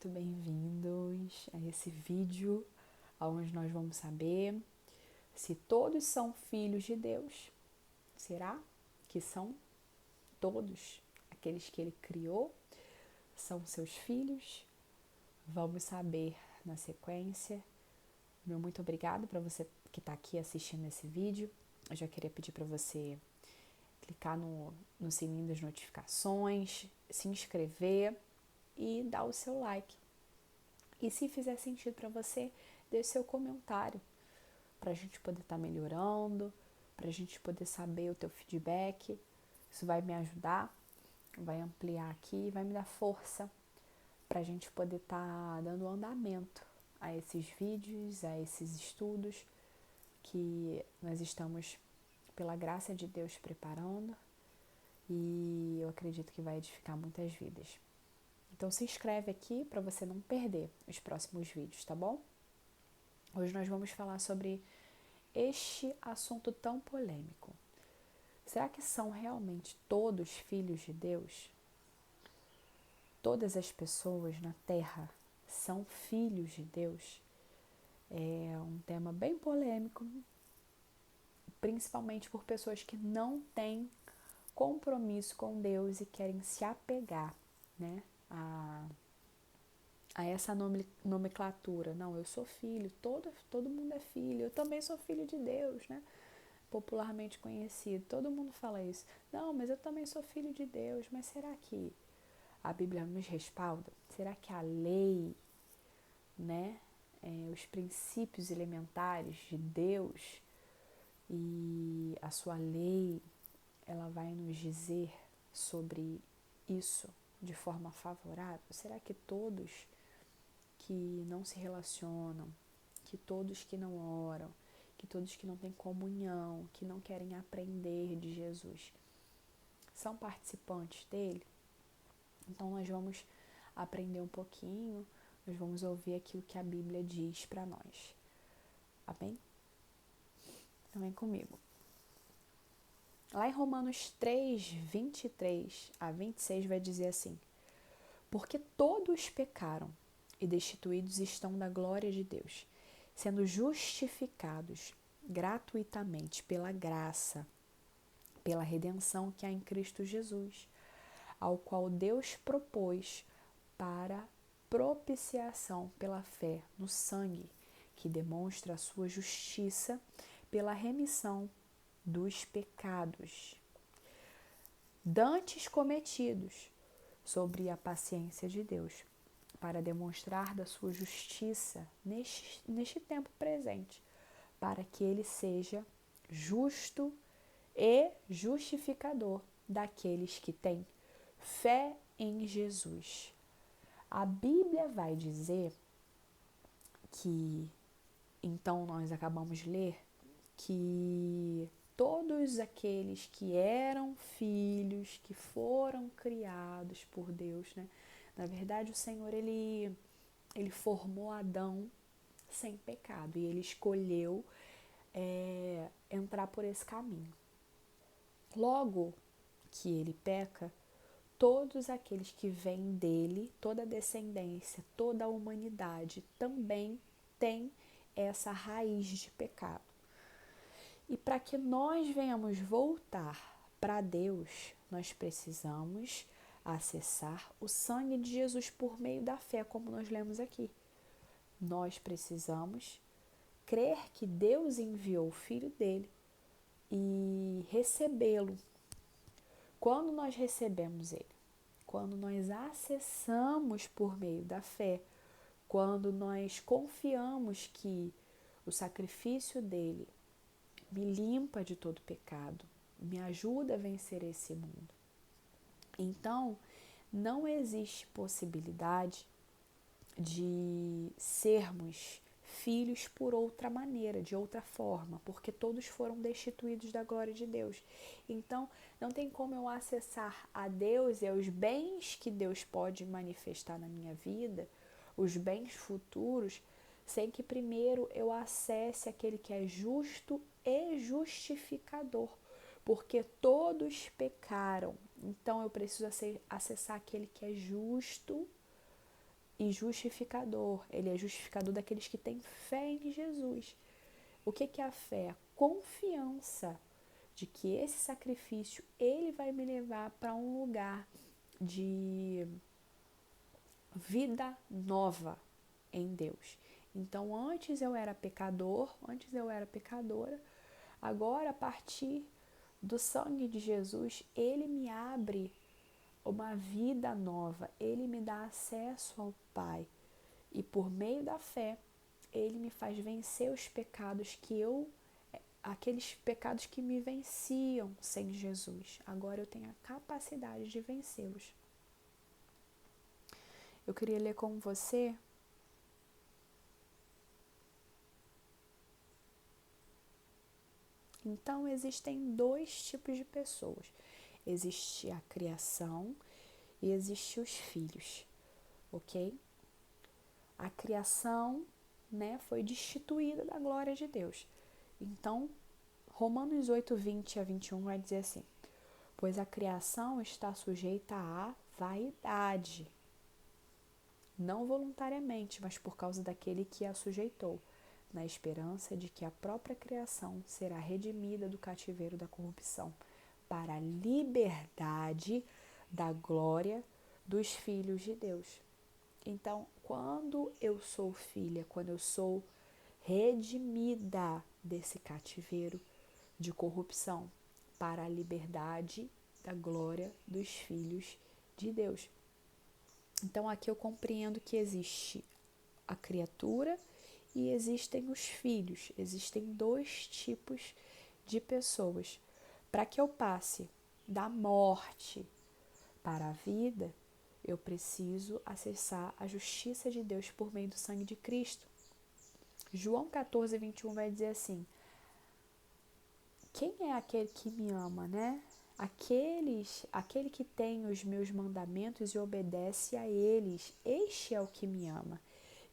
muito bem-vindos a esse vídeo onde nós vamos saber se todos são filhos de Deus. Será que são todos aqueles que Ele criou? São seus filhos? Vamos saber na sequência. Meu muito obrigado para você que está aqui assistindo esse vídeo. Eu já queria pedir para você clicar no sininho das notificações, se inscrever e dar o seu like. E se fizer sentido para você, deixe seu comentário para a gente poder estar melhorando, para a gente poder saber o teu feedback. Isso vai me ajudar, vai ampliar aqui, vai me dar força para a gente poder estar dando andamento a esses vídeos, a esses estudos que nós estamos, pela graça de Deus, preparando, e eu acredito que vai edificar muitas vidas. Então se inscreve aqui para você não perder os próximos vídeos, tá bom? Hoje nós vamos falar sobre este assunto tão polêmico. Será que são realmente todos filhos de Deus? Todas as pessoas na Terra são filhos de Deus? É um tema bem polêmico, principalmente por pessoas que não têm compromisso com Deus e querem se apegar, né, a essa nomenclatura. Não, eu sou filho, todo mundo é filho, eu também sou filho de Deus, né? Popularmente conhecido, todo mundo fala isso. Não, mas eu também sou filho de Deus, mas será que a Bíblia nos respalda? Será que a lei, né, os princípios elementares de Deus e a sua lei, ela vai nos dizer sobre isso de forma favorável? Será que todos que não se relacionam, que todos que não oram, que todos que não têm comunhão, que não querem aprender de Jesus, são participantes dele? Então nós vamos aprender um pouquinho, nós vamos ouvir aqui o que a Bíblia diz para nós. Amém? Então vem comigo. Lá em Romanos 3, 23 a 26 vai dizer assim: porque todos pecaram e destituídos estão da glória de Deus, sendo justificados gratuitamente pela graça, pela redenção que há em Cristo Jesus, ao qual Deus propôs para propiciação pela fé no sangue, que demonstra a sua justiça pela remissão dos pecados dantes cometidos, sobre a paciência de Deus, para demonstrar da sua justiça neste tempo presente, para que ele seja justo e justificador daqueles que têm fé em Jesus. A Bíblia vai dizer que, então nós acabamos de ler, que todos aqueles que eram filhos, que foram criados por Deus, né? Na verdade, o Senhor, ele formou Adão sem pecado e ele escolheu entrar por esse caminho. Logo que ele peca, todos aqueles que vêm dele, toda a descendência, toda a humanidade também tem essa raiz de pecado. E para que nós venhamos voltar para Deus, nós precisamos acessar o sangue de Jesus por meio da fé, como nós lemos aqui. Nós precisamos crer que Deus enviou o Filho dele e recebê-lo. Quando nós recebemos ele, quando nós acessamos por meio da fé, quando nós confiamos que o sacrifício dele me limpa de todo pecado, me ajuda a vencer esse mundo. Então, não existe possibilidade de sermos filhos por outra maneira, de outra forma, porque todos foram destituídos da glória de Deus. Então, não tem como eu acessar a Deus e aos bens que Deus pode manifestar na minha vida, os bens futuros, sem que primeiro eu acesse aquele que é justo e justificador, porque todos pecaram. Então eu preciso acessar aquele que é justo e justificador. Ele é justificador daqueles que têm fé em Jesus. O que é a fé? Confiança de que esse sacrifício, ele vai me levar para um lugar de vida nova em Deus. Então, antes eu era pecador, antes eu era pecadora, agora, a partir do sangue de Jesus, ele me abre uma vida nova, ele me dá acesso ao Pai. E por meio da fé, ele me faz vencer os pecados aqueles pecados que me venciam sem Jesus. Agora eu tenho a capacidade de vencê-los. Eu queria ler com você Então, existem dois tipos de pessoas. Existe a criação e existe os filhos, ok? A criação, né, foi destituída da glória de Deus. Então, Romanos 8, 20 a 21 vai dizer assim: pois a criação está sujeita à vaidade, não voluntariamente, mas por causa daquele que a sujeitou, na esperança de que a própria criação será redimida do cativeiro da corrupção, para a liberdade da glória dos filhos de Deus. Então, quando eu sou filha, quando eu sou redimida desse cativeiro de corrupção, para a liberdade da glória dos filhos de Deus. Então, aqui eu compreendo que existe a criatura e existem os filhos. Existem dois tipos de pessoas. Para que eu passe da morte para a vida, eu preciso acessar a justiça de Deus por meio do sangue de Cristo. João 14, 21 vai dizer assim: quem é aquele que me ama, né? Aquele que tem os meus mandamentos e obedece a eles, este é o que me ama.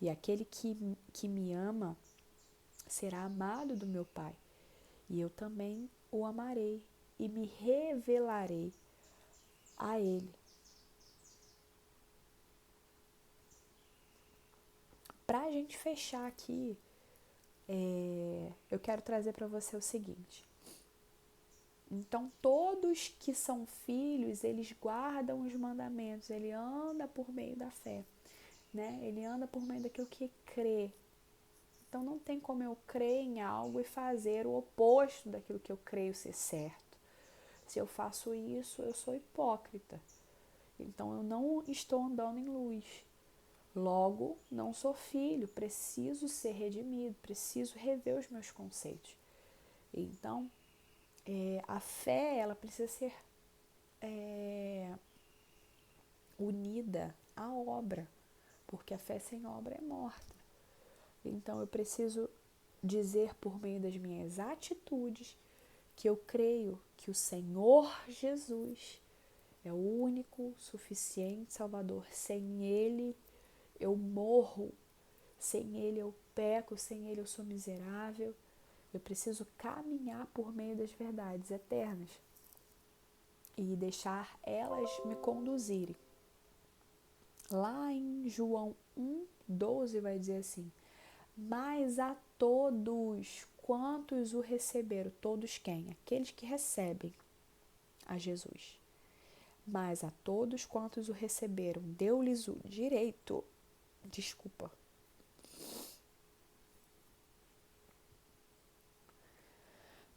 E aquele que me ama será amado do meu Pai. E eu também o amarei e me revelarei a ele. Para a gente fechar aqui, eu quero trazer para você o seguinte. Então, todos que são filhos, eles guardam os mandamentos, ele anda por meio da fé, né? Ele anda por meio daquilo que crê. Então, não tem como eu crer em algo e fazer o oposto daquilo que eu creio ser certo. Se eu faço isso, eu sou hipócrita. Então, eu não estou andando em luz. Logo, não sou filho, preciso ser redimido, preciso rever os meus conceitos. Então, a fé, ela precisa ser unida à obra, porque a fé sem obra é morta. Então, eu preciso dizer por meio das minhas atitudes que eu creio que o Senhor Jesus é o único, suficiente Salvador. Sem Ele eu morro, sem Ele eu peco, sem Ele eu sou miserável. Eu preciso caminhar por meio das verdades eternas e deixar elas me conduzirem. Lá em João 1:12 vai dizer assim: mas a todos quantos o receberam, todos quem? Aqueles que recebem a Jesus. Mas a todos quantos o receberam, deu-lhes o direito,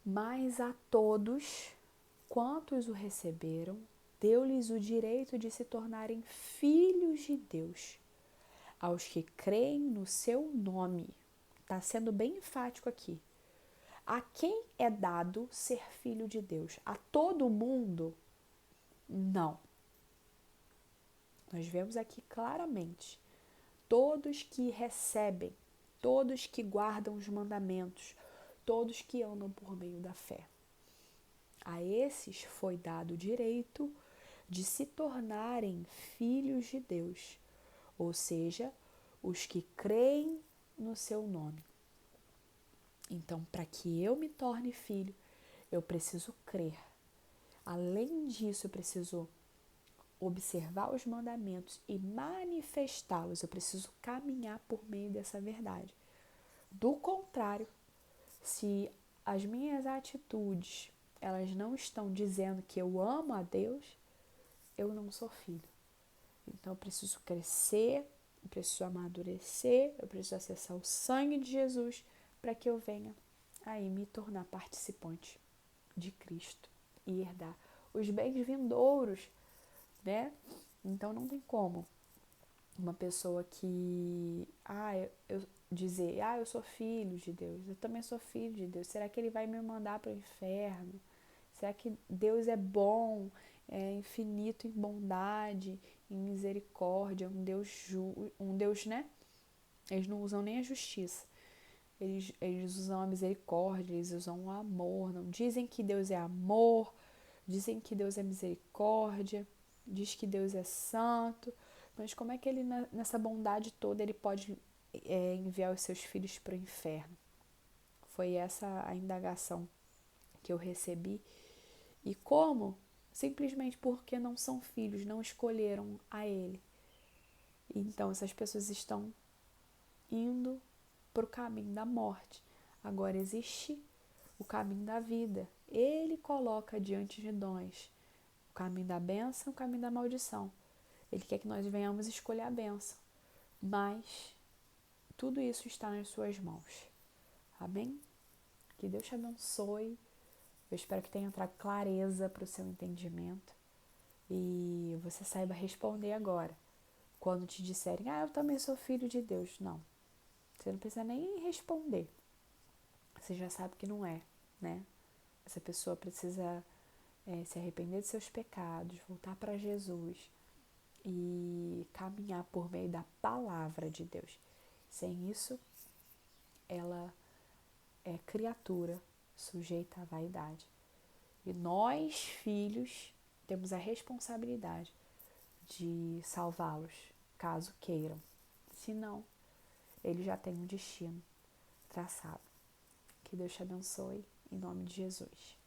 mas a todos quantos o receberam, deu-lhes o direito de se tornarem filhos de Deus, aos que creem no seu nome. Está sendo bem enfático aqui. A quem é dado ser filho de Deus? A todo mundo? Não. Nós vemos aqui claramente. Todos que recebem, todos que guardam os mandamentos, todos que andam por meio da fé. A esses foi dado o direito de se tornarem filhos de Deus, ou seja, os que creem no seu nome. Então, para que eu me torne filho, eu preciso crer. Além disso, eu preciso observar os mandamentos e manifestá-los. Eu preciso caminhar por meio dessa verdade. Do contrário, se as minhas atitudes, elas não estão dizendo que eu amo a Deus, eu não sou filho. Então eu preciso crescer, eu preciso amadurecer, eu preciso acessar o sangue de Jesus para que eu venha aí me tornar participante de Cristo e herdar os bens vindouros, né? Então não tem como uma pessoa que eu dizer, eu sou filho de Deus, eu também sou filho de Deus. Será que ele vai me mandar para o inferno? Será que Deus é bom, é infinito em bondade, em misericórdia, um Deus, né? Eles não usam nem a justiça. Eles usam a misericórdia, eles usam o amor. Não dizem que Deus é amor, dizem que Deus é misericórdia, diz que Deus é santo. Mas como é que ele, nessa bondade toda, ele pode enviar os seus filhos para o inferno? Foi essa a indagação que eu recebi. E como? Simplesmente porque não são filhos, não escolheram a ele. Então essas pessoas estão indo para o caminho da morte. Agora existe o caminho da vida. Ele coloca diante de nós o caminho da bênção e o caminho da maldição. Ele quer que nós venhamos escolher a bênção. Mas tudo isso está nas suas mãos. Amém? Que Deus te abençoe. Eu espero que tenha trago clareza para o seu entendimento. E você saiba responder agora. Quando te disserem, eu também sou filho de Deus. Não. Você não precisa nem responder. Você já sabe que não é, né? Essa pessoa precisa se arrepender de seus pecados, voltar para Jesus e caminhar por meio da palavra de Deus. Sem isso, ela é criatura sujeita à vaidade. E nós, filhos, temos a responsabilidade de salvá-los, caso queiram. Se não, ele já tem um destino traçado. Que Deus te abençoe, em nome de Jesus.